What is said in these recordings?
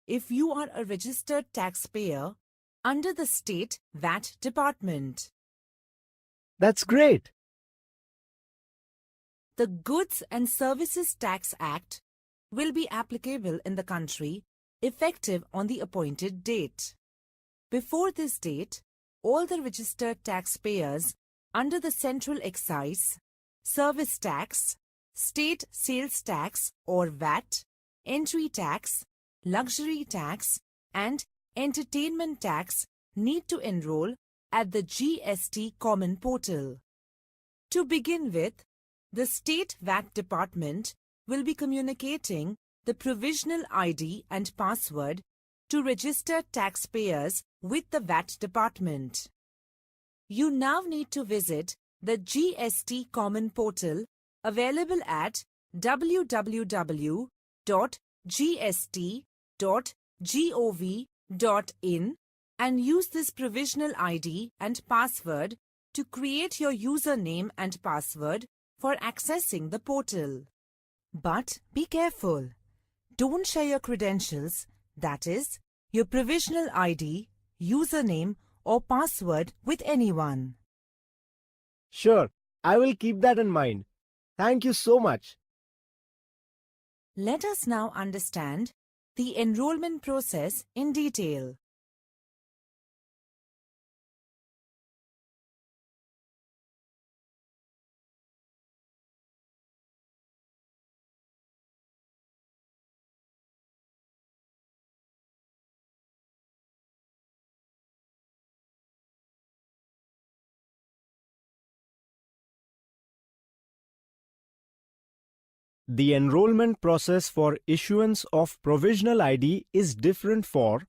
if you are a registered taxpayer under the State VAT Department. That's great. The Goods and Services Tax Act will be applicable in the country effective on the appointed date. Before this date, all the registered taxpayers under the Central Excise, Service Tax, State Sales Tax or VAT, Entry Tax, Luxury Tax and Entertainment Tax need to enroll at the GST Common Portal. To begin with, the State VAT Department will be communicating the provisional ID and password to registered taxpayers with the VAT Department. You now need to visit the GST Common Portal available at www.gst.gov.in and use this provisional ID and password to create your username and password for accessing the portal. But be careful. Don't share your credentials, that is, your provisional ID, username or password with anyone. Sure, I will keep that in mind. Thank you so much. Let us now understand the enrollment process in detail. The enrollment process for issuance of provisional ID is different for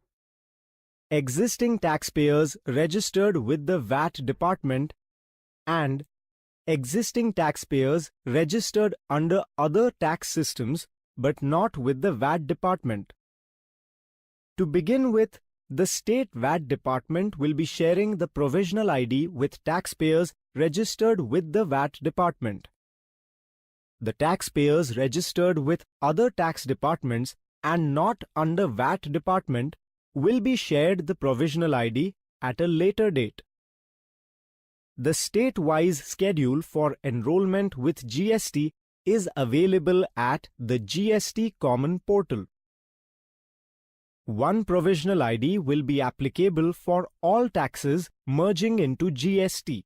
existing taxpayers registered with the VAT Department and existing taxpayers registered under other tax systems but not with the VAT Department. To begin with, the State VAT Department will be sharing the provisional ID with taxpayers registered with the VAT Department. The taxpayers registered with other tax departments and not under VAT Department will be shared the provisional ID at a later date. The state-wise schedule for enrollment with GST is available at the GST Common Portal. One provisional ID will be applicable for all taxes merging into GST.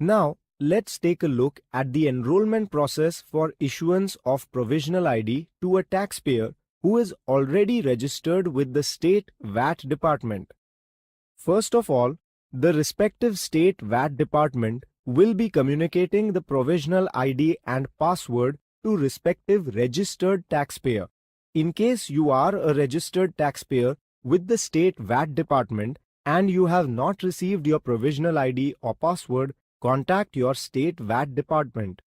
Now, let's take a look at the enrollment process for issuance of provisional ID to a taxpayer who is already registered with the State VAT Department. First of all, the respective State VAT Department will be communicating the provisional ID and password to respective registered taxpayer. In case you are a registered taxpayer with the State VAT Department and you have not received your provisional ID or password, contact your State VAT Department.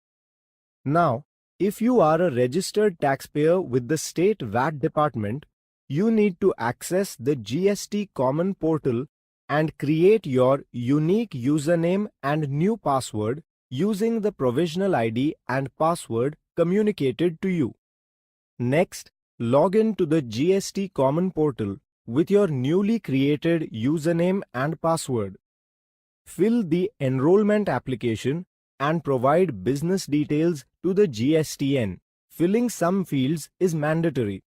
Now, if you are a registered taxpayer with the State VAT Department, you need to access the GST Common Portal and create your unique username and new password using the provisional ID and password communicated to you. Next, log in to the GST Common Portal with your newly created username and password. Fill the enrollment application and provide business details to the GSTN. Filling some fields is mandatory.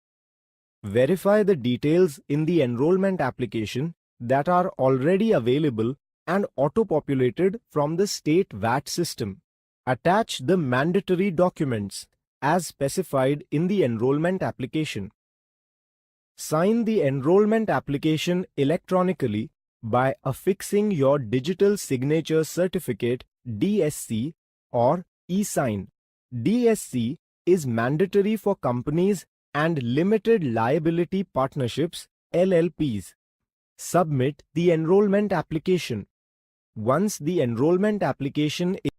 Verify the details in the enrollment application that are already available and auto-populated from the state VAT system. Attach the mandatory documents as specified in the enrollment application. Sign the enrollment application electronically by affixing your Digital Signature Certificate DSC or e-sign. DSC is mandatory for companies and limited liability partnerships LLPs. Submit the enrollment application. Once the enrollment application is